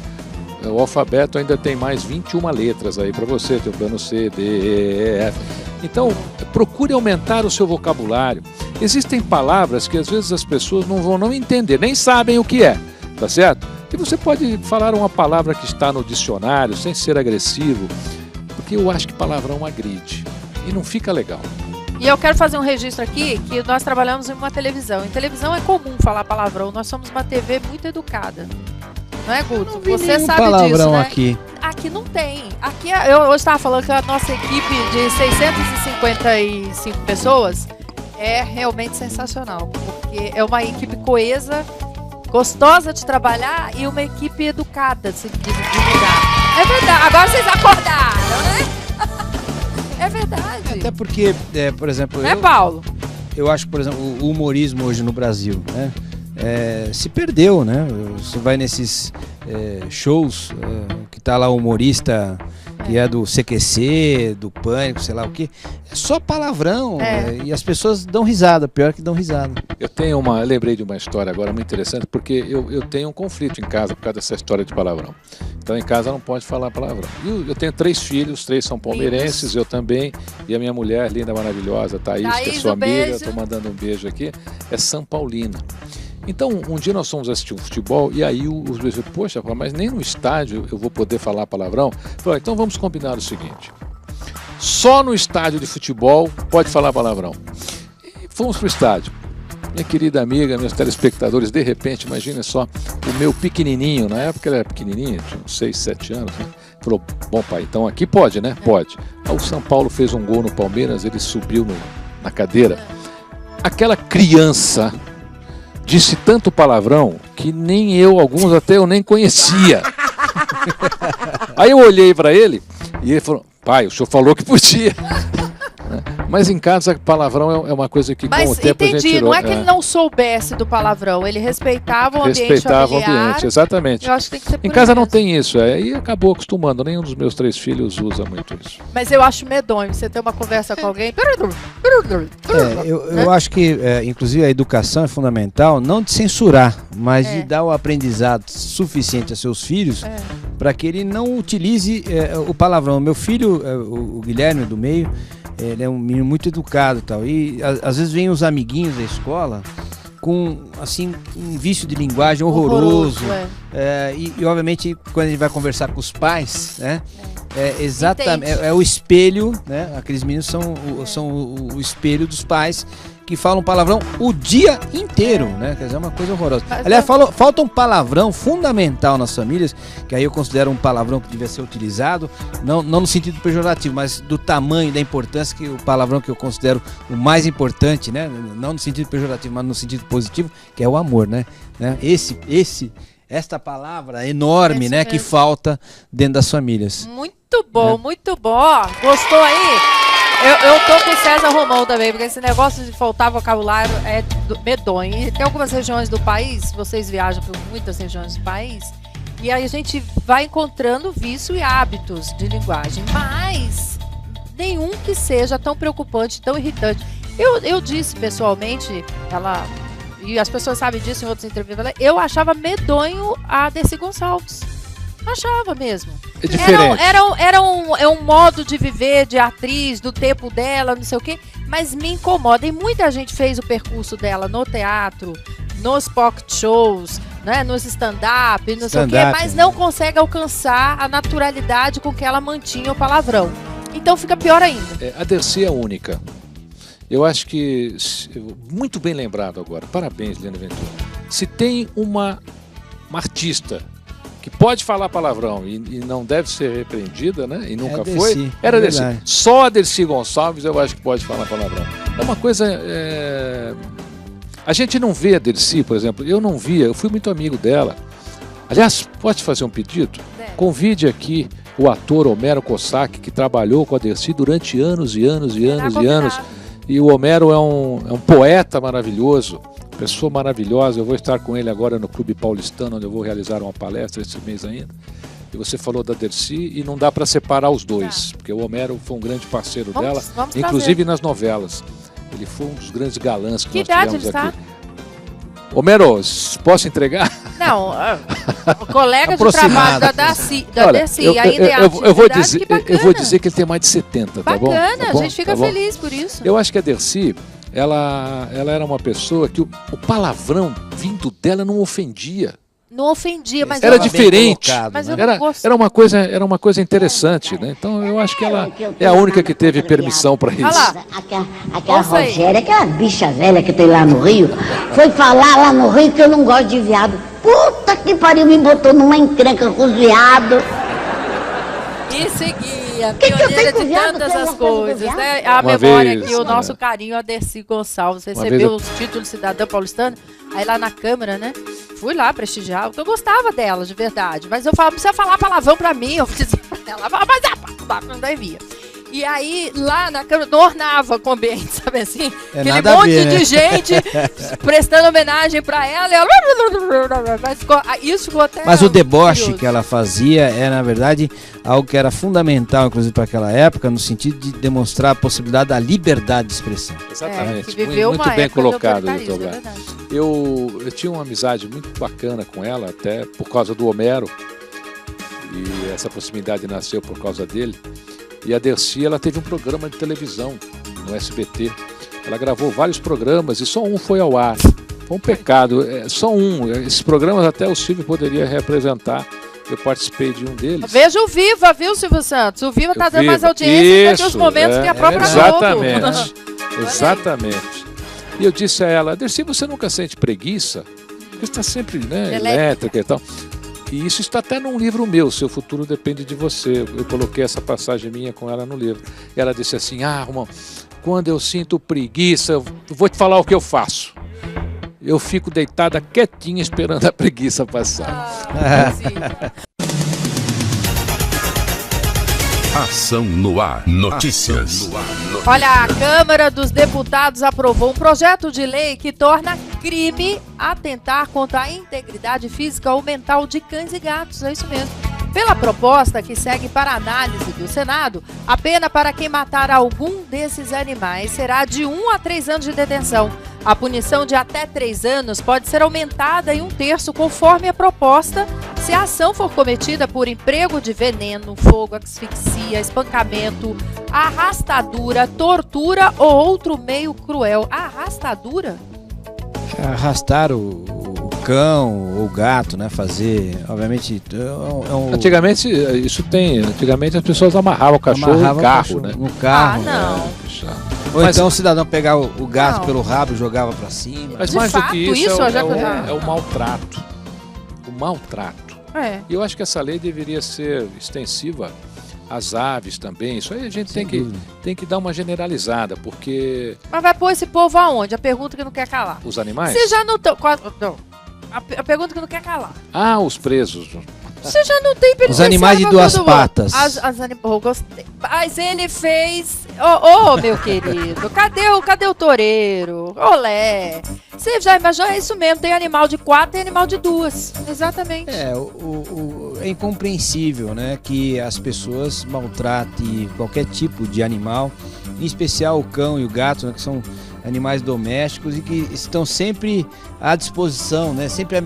o alfabeto ainda tem mais 21 letras aí para você, tem o plano C, D, E, F. Então, procure aumentar o seu vocabulário. Existem palavras que às vezes as pessoas não vão entender, nem sabem o que é, tá certo? E você pode falar uma palavra que está no dicionário, sem ser agressivo, porque eu acho que palavrão agride e não fica legal. E eu quero fazer um registro aqui, que nós trabalhamos em uma televisão. Em televisão é comum falar palavrão, nós somos uma TV muito educada. Não é, Guto? Você sabe disso, né? Aqui não tem. Aqui, eu hoje estava falando que a nossa equipe de 655 pessoas é realmente sensacional. Porque é uma equipe coesa, gostosa de trabalhar e uma equipe educada de lidar. É verdade. Agora vocês acordaram, né? É verdade. Até porque, por exemplo... Paulo? Eu acho que, por exemplo, o humorismo hoje no Brasil, né? Se perdeu, né? Você vai nesses shows que tá lá o humorista que é do CQC, do Pânico, sei lá o que, é só palavrão e as pessoas dão risada, pior que dão risada. Eu lembrei de uma história agora muito interessante, porque eu tenho um conflito em casa por causa dessa história de palavrão. Então em casa não pode falar palavrão. Eu tenho 3 filhos, 3 são palmeirenses, eu também, e a minha mulher, linda, maravilhosa, Thaís, que é sua amiga, eu tô mandando um beijo aqui, é São Paulina. Então, um dia nós fomos assistir um futebol e aí os meus filhos, poxa, mas nem no estádio eu vou poder falar palavrão? Falei, então vamos combinar o seguinte, só no estádio de futebol pode falar palavrão. E fomos pro estádio. Minha querida amiga, meus telespectadores, de repente, imagina só, o meu pequenininho, na época ele era pequenininho, tinha uns 6, 7 anos, né? Falou, bom pai, então aqui pode, né? Pode. Aí o São Paulo fez um gol no Palmeiras, ele subiu na cadeira. Aquela criança disse tanto palavrão que nem alguns até eu nem conhecia. Aí eu olhei para ele e ele falou, pai, o senhor falou que podia. Mas em casa, palavrão é uma coisa que com o tempo a gente tirou. Não é que ele não soubesse do palavrão, ele respeitava o ambiente familiar. Exatamente. Eu acho que tem que ser por em casa mesmo. Não tem isso, e acabou acostumando. Nenhum dos meus 3 filhos usa muito isso. Mas eu acho medonho você ter uma conversa com alguém. Eu acho que, inclusive, a educação é fundamental, não de censurar, mas de dar o aprendizado suficiente a seus filhos para que ele não utilize o palavrão. Meu filho, o Guilherme do meio, ele é um menino muito educado e tal. E às vezes vem os amiguinhos da escola com assim, um vício de linguagem horroroso. E obviamente, quando a gente vai conversar com os pais, né? Exatamente, é o espelho, né? Aqueles meninos são o espelho dos pais que falam palavrão o dia inteiro, né? Quer dizer, é uma coisa horrorosa. Aliás, falta um palavrão fundamental nas famílias, que aí eu considero um palavrão que devia ser utilizado, não no sentido pejorativo, mas do tamanho, da importância, que o palavrão que eu considero o mais importante, né? Não no sentido pejorativo, mas no sentido positivo, que é o amor, né? Esta palavra enorme, né? Que falta dentro das famílias. Muito bom, muito bom. Gostou aí? Eu tô com o César Romão também, porque esse negócio de faltar vocabulário é medonho. E tem algumas regiões do país, vocês viajam por muitas regiões do país, e aí a gente vai encontrando vício e hábitos de linguagem, mas nenhum que seja tão preocupante, tão irritante. Eu disse pessoalmente, e as pessoas sabem disso em outras entrevistas, eu achava medonho a Dercy Gonçalves. Achava mesmo. É diferente. Era um modo de viver de atriz, do tempo dela, não sei o quê, mas me incomoda. E muita gente fez o percurso dela no teatro, nos pocket shows, né, nos stand-up, não sei o quê, mas não consegue alcançar a naturalidade com que ela mantinha o palavrão. Então fica pior ainda. A Dercy é única. Eu acho que, muito bem lembrado agora, parabéns, Liliane Ventura. Se tem uma artista que pode falar palavrão e não deve ser repreendida, né? E nunca foi, era a Dercy. Só a Dercy Gonçalves eu acho que pode falar palavrão. É uma coisa... A gente não vê a Dercy, por exemplo, eu não via, eu fui muito amigo dela. Aliás, pode fazer um pedido? Convide aqui o ator Homero Cossack, que trabalhou com a Dercy durante anos e anos e anos e anos. E o Homero é um poeta maravilhoso, pessoa maravilhosa. Eu vou estar com ele agora no Clube Paulistano, onde eu vou realizar uma palestra esse mês ainda. E você falou da Dercy e não dá para separar os dois, porque o Homero foi um grande parceiro dela, inclusive nas novelas. Ele foi um dos grandes galãs que nós tivemos aqui. Homero, posso entregar? Não, o colega de trabalho da Dercy, eu vou dizer que ele tem mais de 70, tá bom? Bacana, a gente fica feliz por isso. Eu acho que a Dercy, ela era uma pessoa que o palavrão vindo dela não ofendia. Não ofendia, mas era diferente. Mas era uma coisa interessante, né? Então eu acho que ela é a única que teve permissão para isso. Aquela Rogéria, aquela bicha velha que tem lá no Rio, foi falar lá no Rio que eu não gosto de viado. Puta que pariu, me botou numa encrenca com os viados. E seguia, pioneira de tantas as coisas, né? A memória aqui, o nosso carinho a Dercy Gonçalves, recebeu os títulos de cidadã paulistana, aí lá na Câmara, né? Fui lá prestigiar, porque eu gostava dela, de verdade. Mas eu falava, não precisa falar palavrão pra mim, eu dizia pra ela, mas não devia. E aí, lá na Câmara, ornava com o ambiente, sabe assim? Aquele monte de gente prestando homenagem pra ela. E ela... Isso ficou até... Mas o deboche curioso que ela fazia era, na verdade, algo que era fundamental, inclusive, para aquela época, no sentido de demonstrar a possibilidade da liberdade de expressão. Exatamente. Muito bem colocado, doutor Blas. Eu tinha uma amizade muito bacana com ela, até por causa do Homero. E essa proximidade nasceu por causa dele. E a Dercy, ela teve um programa de televisão no SBT. Ela gravou vários programas e só um foi ao ar. Foi um pecado, só um. Esses programas até o Silvio poderia representar. Eu participei de um deles. Veja o Viva, viu, Silvio Santos? O Viva está dando mais audiência do que os momentos que a própria Exatamente, exatamente. E eu disse a ela, Dercy, você nunca sente preguiça? Porque você está sempre, né, elétrica e tal. E isso está até num livro meu, Seu Futuro Depende de Você. Eu coloquei essa passagem minha com ela no livro. E ela disse assim, irmão, quando eu sinto preguiça, eu vou te falar o que eu faço. Eu fico deitada quietinha esperando a preguiça passar. Ação no ar. Notícias. Olha, a Câmara dos Deputados aprovou um projeto de lei que torna crime atentar contra a integridade física ou mental de cães e gatos. É isso mesmo. Pela proposta que segue para análise do Senado, a pena para quem matar algum desses animais será de 1 a 3 anos de detenção. A punição de até 3 anos pode ser aumentada em 1/3 conforme a proposta, se a ação for cometida por emprego de veneno, fogo, asfixia, espancamento, arrastadura, tortura ou outro meio cruel. Arrastadura? Arrastar o cão ou o gato, né? Fazer, obviamente... Antigamente, antigamente as pessoas amarravam o cachorro no carro, né? No carro. Não. Ou então o cidadão pegava o gato pelo rabo e jogava pra cima. Mas De mais fato, do que isso, isso é o maltrato. O maltrato. E eu acho que essa lei deveria ser extensiva às aves também. Isso aí a gente tem que dar uma generalizada, porque... Mas vai pôr esse povo aonde? A pergunta que não quer calar. Os animais? Você já não... Não. A pergunta que não quer calar. Os presos. Você já não tem Os animais de 2 patas. Gostei. Mas ele fez... meu querido, cadê o toureiro? Olé. Você já imaginou? É isso mesmo, tem animal de 4 e animal de 2. Exatamente. É incompreensível, né, que as pessoas maltratem qualquer tipo de animal, em especial o cão e o gato, né, que são animais domésticos e que estão sempre à disposição, né? Sempre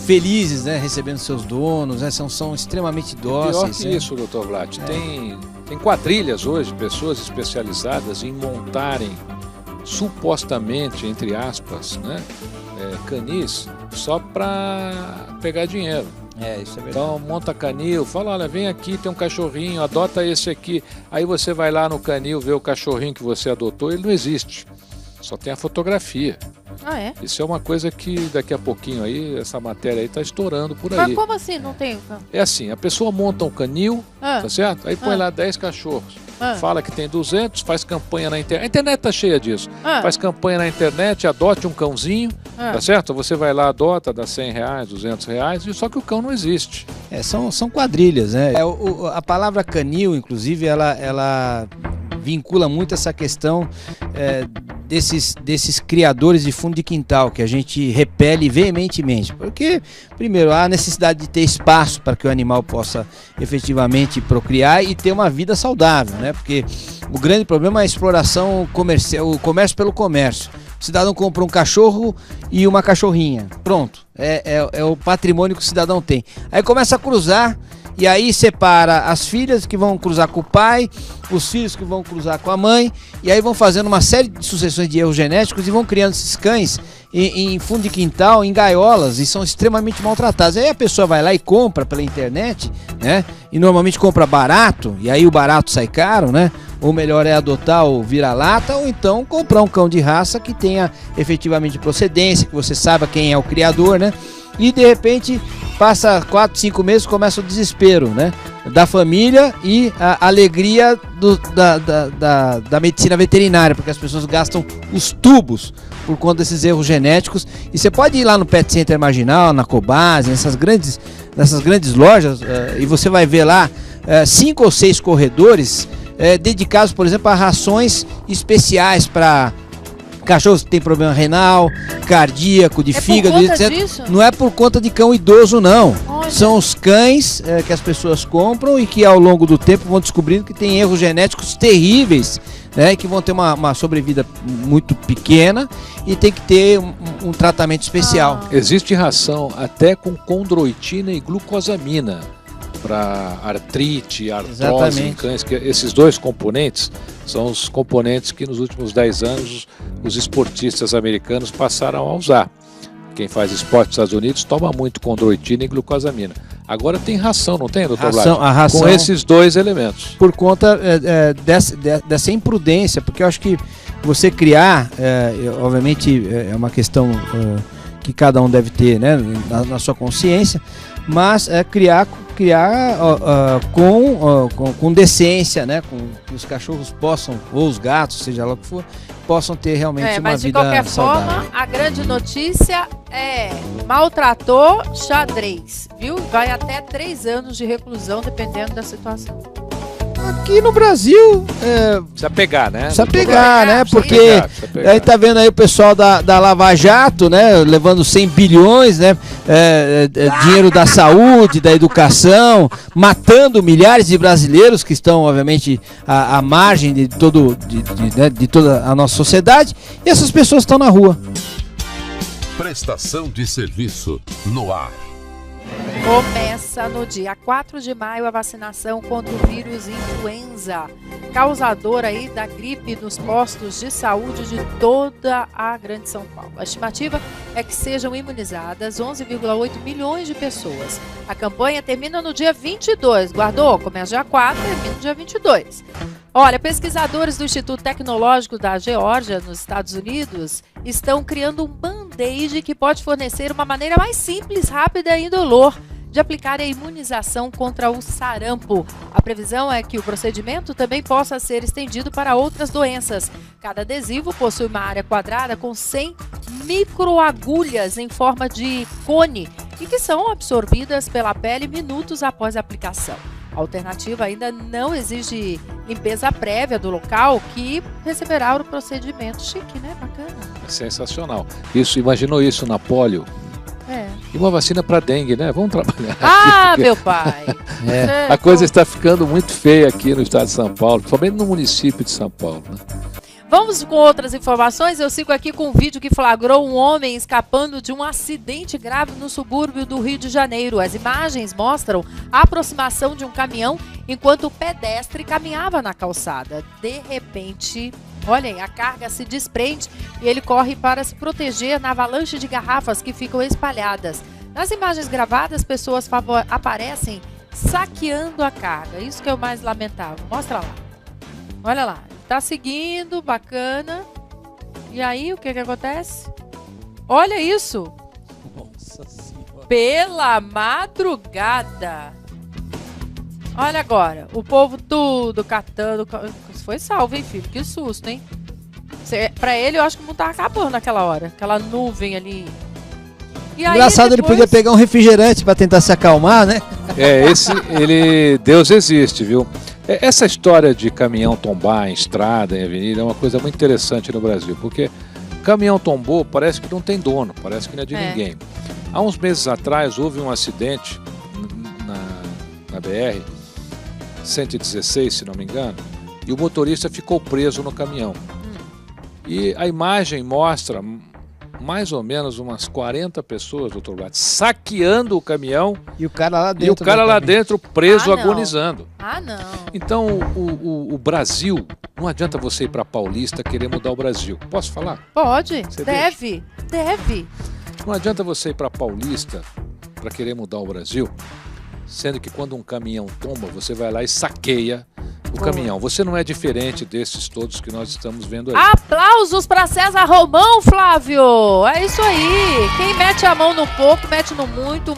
felizes, né? Recebendo seus donos, né? São extremamente dóceis. Pior que isso, Dr. Blatt. Tem quadrilhas hoje, pessoas especializadas em montarem supostamente, entre aspas, né? Canis só para pegar dinheiro. Isso é verdade. Então monta canil, fala, olha, vem aqui, tem um cachorrinho, adota esse aqui. Aí você vai lá no canil ver o cachorrinho que você adotou, ele não existe. Só tem a fotografia. Isso é uma coisa que daqui a pouquinho aí, essa matéria aí tá estourando por aí. Mas como assim não tem? É assim, a pessoa monta um canil, tá certo? Aí põe lá 10 cachorros. Fala que tem 200, faz campanha na internet. A internet tá cheia disso. Faz campanha na internet, adote um cãozinho, tá certo? Você vai lá, adota, dá R$100, R$200, só que o cão não existe. São quadrilhas, né? A palavra canil, inclusive, ela vincula muito essa questão desses criadores de fundo de quintal, que a gente repele veementemente. Porque, primeiro, há a necessidade de ter espaço para que o animal possa efetivamente procriar e ter uma vida saudável, né? Porque o grande problema é a exploração comercial, o comércio pelo comércio. O cidadão compra um cachorro e uma cachorrinha. Pronto. É o patrimônio que o cidadão tem. Aí começa a cruzar. E aí separa as filhas que vão cruzar com o pai, os filhos que vão cruzar com a mãe, e aí vão fazendo uma série de sucessões de erros genéticos e vão criando esses cães em fundo de quintal, em gaiolas, e são extremamente maltratados. Aí a pessoa vai lá e compra pela internet, né? E normalmente compra barato, e aí o barato sai caro, né? Ou melhor é adotar o vira-lata, ou então comprar um cão de raça que tenha efetivamente procedência, que você saiba quem é o criador, né? E de repente passa 4, 5 meses, começa o desespero, né? Da família e a alegria da medicina veterinária, porque as pessoas gastam os tubos por conta desses erros genéticos. E você pode ir lá no Pet Center Marginal, na Cobase, nessas grandes lojas, e você vai ver lá 5 ou 6 corredores dedicados, por exemplo, a rações especiais para cachorros que tem problema renal, cardíaco, de fígado, etc. Disso? Não é por conta de cão idoso, não. Olha. São os cães que as pessoas compram e que ao longo do tempo vão descobrindo que tem erros genéticos terríveis, né, que vão ter uma sobrevida muito pequena e tem que ter um tratamento especial. Existe ração até com condroitina e glucosamina para artrite, artrose em cães, que esses dois componentes são os componentes que nos últimos 10 anos os esportistas americanos passaram a usar. Quem faz esporte nos Estados Unidos toma muito condroitina e glucosamina. Agora tem ração, não tem, doutor Blatt? A ração, com esses dois elementos. Por conta dessa imprudência, porque eu acho que você criar, obviamente é uma questão que cada um deve ter, né, na sua consciência, mas criar com decência, né, com que os cachorros possam, ou os gatos, seja lá o que for, possam ter realmente uma vida saudável. Mas de qualquer forma, a grande notícia é maltratou xadrez, viu? Vai até 3 anos de reclusão, dependendo da situação. Aqui no Brasil... Precisa pegar, né? Precisa pegar, né? Porque a gente tá vendo aí o pessoal da Lava Jato, né? Levando 100 bilhões, né? Dinheiro da saúde, da educação, matando milhares de brasileiros que estão, obviamente, à margem de toda a nossa sociedade. E essas pessoas estão na rua. Prestação de serviço no ar. Começa no dia 4 de maio a vacinação contra o vírus influenza, causador aí da gripe nos postos de saúde de toda a grande São Paulo. A estimativa é que sejam imunizadas 11,8 milhões de pessoas. A campanha termina no dia 22. Guardou? Começa dia 4 e termina no dia 22. Olha, pesquisadores do Instituto Tecnológico da Geórgia, nos Estados Unidos, estão criando um band-aid que pode fornecer uma maneira mais simples, rápida e indolor de aplicar a imunização contra o sarampo. A previsão é que o procedimento também possa ser estendido para outras doenças. Cada adesivo possui uma área quadrada com 100 microagulhas em forma de cone e que são absorvidas pela pele minutos após a aplicação. A alternativa ainda não exige limpeza prévia do local que receberá o procedimento. Chique, né? Bacana. É sensacional. Imaginou isso na polio? E uma vacina para dengue, né? Vamos trabalhar. Ah, meu pai! A coisa está ficando muito feia aqui no estado de São Paulo, principalmente no município de São Paulo, né? Vamos com outras informações. Eu sigo aqui com um vídeo que flagrou um homem escapando de um acidente grave no subúrbio do Rio de Janeiro. As imagens mostram a aproximação de um caminhão enquanto o pedestre caminhava na calçada. De repente, olhem, a carga se desprende e ele corre para se proteger na avalanche de garrafas que ficam espalhadas. Nas imagens gravadas, pessoas aparecem saqueando a carga. Isso que é o mais lamentável. Mostra lá. Olha lá. Tá seguindo, bacana. E aí, o que acontece? Olha isso! Nossa Senhora! Pela madrugada! Olha agora, o povo tudo catando. Foi salvo, hein, filho? Que susto, hein? Pra ele, eu acho que o mundo tava acabando naquela hora. Aquela nuvem ali. E aí, engraçado, depois... ele podia pegar um refrigerante pra tentar se acalmar, né? Deus existe, viu? Essa história de caminhão tombar em estrada, em avenida, é uma coisa muito interessante no Brasil, porque caminhão tombou, parece que não tem dono, parece que não é de ninguém. Há uns meses atrás houve um acidente na BR-116, se não me engano, e o motorista ficou preso no caminhão. E a imagem mostra mais ou menos umas 40 pessoas, doutor Blatt, saqueando o caminhão e o cara lá dentro, preso, agonizando. Ah, não. Então, o Brasil, não adianta você ir para Paulista querer mudar o Brasil. Posso falar? Pode, deve. Não adianta você ir para Paulista para querer mudar o Brasil, sendo que quando um caminhão tomba, você vai lá e saqueia o caminhão. Você não é diferente desses todos que nós estamos vendo aí. Aplausos para César Romão, Flávio! É isso aí! Quem mete a mão no pouco, mete no muito.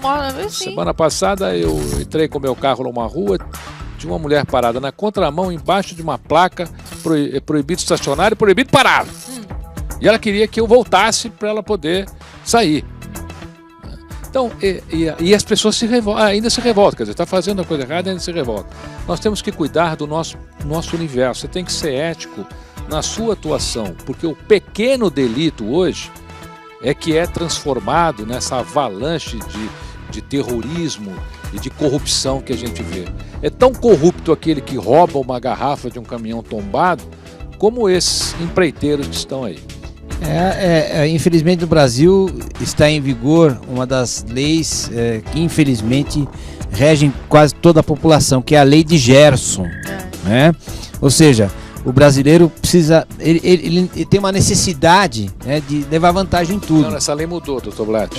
Semana passada eu entrei com meu carro numa rua, tinha uma mulher parada na contramão, embaixo de uma placa, proibido estacionar e proibido parar. E ela queria que eu voltasse para ela poder sair. Então, e as pessoas ainda se revoltam, quer dizer, está fazendo a coisa errada e ainda se revolta. Nós temos que cuidar do nosso universo, você tem que ser ético na sua atuação, porque o pequeno delito hoje é que é transformado nessa avalanche de terrorismo e de corrupção que a gente vê. É tão corrupto aquele que rouba uma garrafa de um caminhão tombado, como esses empreiteiros que estão aí. Infelizmente no Brasil está em vigor uma das leis que infelizmente regem quase toda a população, que é a lei de Gerson, né? Ou seja, o brasileiro precisa, ele tem uma necessidade, né, de levar vantagem em tudo. Não, essa lei mudou, doutor Blatt.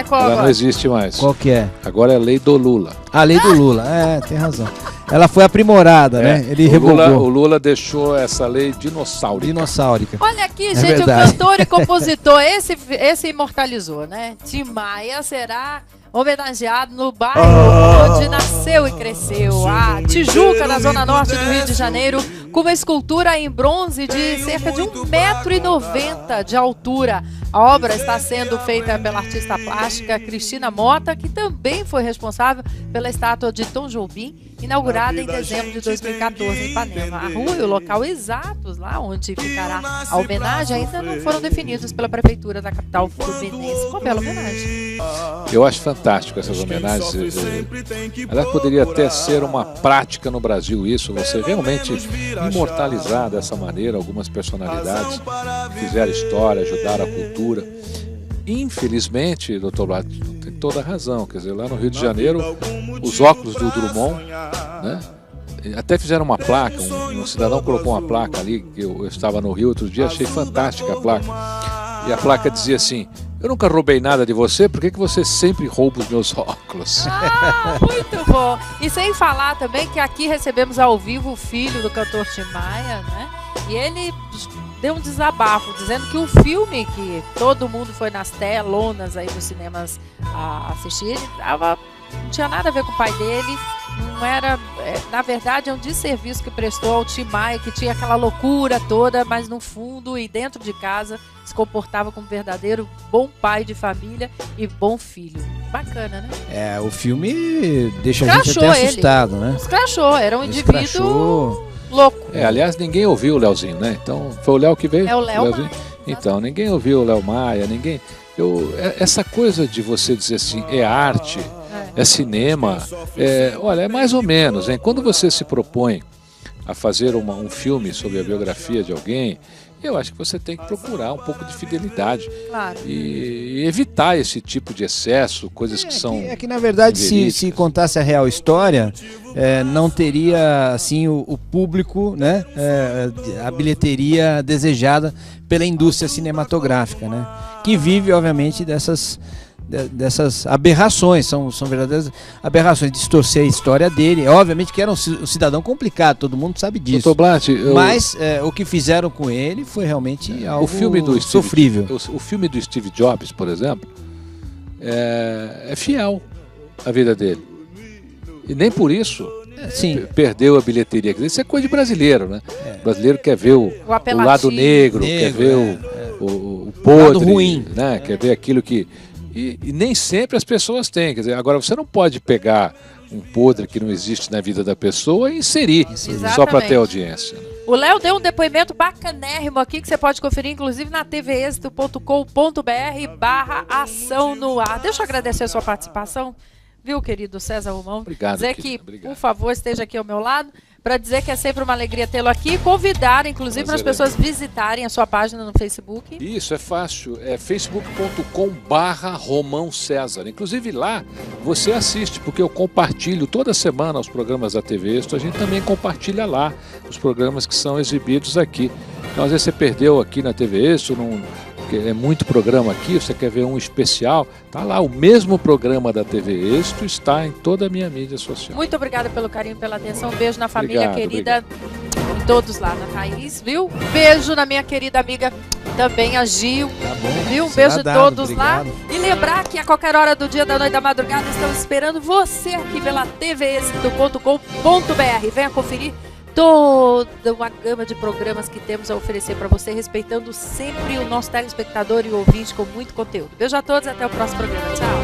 Qual ela agora? Não existe mais. Qual que é? Agora é a lei do Lula. A lei do Lula, tem razão. ela foi aprimorada, né? Ele revogou. O Lula deixou essa lei dinossáurica. Olha aqui, gente, verdade. o cantor e compositor, esse imortalizou, né? Tim Maia será homenageado no bairro onde nasceu e cresceu, a Tijuca, na zona norte do Rio de Janeiro, com uma escultura em bronze de cerca de 1,90 m de altura. A obra está sendo feita pela artista plástica Cristina Mota, que também foi responsável pela estátua de Tom Jobim, inaugurada em dezembro de 2014 em Ipanema. A rua e o local exatos lá onde ficará a homenagem ainda não foram definidos pela prefeitura da capital fluminense. Uma bela homenagem. Eu acho fantástico essas homenagens. Ela poderia até ser uma prática no Brasil isso, você realmente imortalizar dessa maneira algumas personalidades que fizeram história, ajudaram a cultura. Infelizmente, doutor Blatt tem toda a razão, quer dizer, lá no Rio de Janeiro, os óculos do Drummond, né? Até fizeram uma placa, um cidadão colocou uma placa ali, que eu estava no Rio outro dia, achei fantástica a placa. E a placa dizia assim: eu nunca roubei nada de você, por que você sempre rouba os meus óculos? Ah, muito bom! E sem falar também que aqui recebemos ao vivo o filho do cantor Tim Maia, né? E ele deu um desabafo, dizendo que o filme que todo mundo foi nas telonas aí nos cinemas a assistir, não tinha nada a ver com o pai dele, não era, na verdade é um desserviço que prestou ao Tim Maia, que tinha aquela loucura toda, mas no fundo e dentro de casa se comportava como um verdadeiro bom pai de família e bom filho. Bacana, né? O filme deixa a gente até assustado, né? Escrachou, era um indivíduo louco. Aliás, ninguém ouviu o Leozinho, né? Então, foi o Léo que veio? É o Léo Maia. Então, ninguém ouviu o Léo Maia, ninguém... essa coisa de você dizer assim, é arte, é cinema, olha, é mais ou menos, hein? Quando você se propõe a fazer um filme sobre a biografia de alguém, eu acho que você tem que procurar um pouco de fidelidade. Claro. E evitar esse tipo de excesso, coisas que são... É que na verdade, se contasse a real história, não teria assim o público, né? A bilheteria desejada pela indústria cinematográfica, né? Que vive, obviamente, dessas aberrações, são verdadeiras aberrações, distorcer a história dele. Obviamente que era um cidadão complicado, todo mundo sabe disso. Dr. Blatt, mas o que fizeram com ele foi realmente algo sofrível. sofrível. O filme do Steve Jobs, por exemplo, é fiel à vida dele. E nem por isso perdeu a bilheteria. Quer dizer, isso é coisa de brasileiro, né? O brasileiro quer ver o lado negro, quer ver o podre, lado ruim, né? Quer ver aquilo que... E nem sempre as pessoas têm. Quer dizer, agora você não pode pegar um podre que não existe na vida da pessoa e inserir só para ter audiência. O Léo deu um depoimento bacanérrimo aqui que você pode conferir, inclusive na tvexito.com.br/ação no ar. Deixa eu agradecer a sua participação, viu, querido César Romão? Obrigado. Dizer que, por favor, esteja aqui ao meu lado, para dizer que é sempre uma alegria tê-lo aqui e convidar, inclusive, para as pessoas visitarem a sua página no Facebook. Isso, é fácil. É facebook.com/Romão César. Inclusive lá você assiste, porque eu compartilho toda semana os programas da TV Êxito. A gente também compartilha lá os programas que são exibidos aqui. Então, às vezes você perdeu aqui na TV Êxito, porque é muito programa aqui, você quer ver um especial, tá lá, o mesmo programa da TV Êxito está em toda a minha mídia social. Muito obrigada pelo carinho, pela atenção, um beijo na família querida, em todos lá, na Thaís, viu? Beijo na minha querida amiga também, a Gil, viu? Um beijo a todos lá. E lembrar que a qualquer hora do dia, da noite, da madrugada, estamos esperando você aqui pela tvexito.com.br. Venha conferir toda uma gama de programas que temos a oferecer para você, respeitando sempre o nosso telespectador e o ouvinte com muito conteúdo. Beijo a todos e até o próximo programa. Tchau!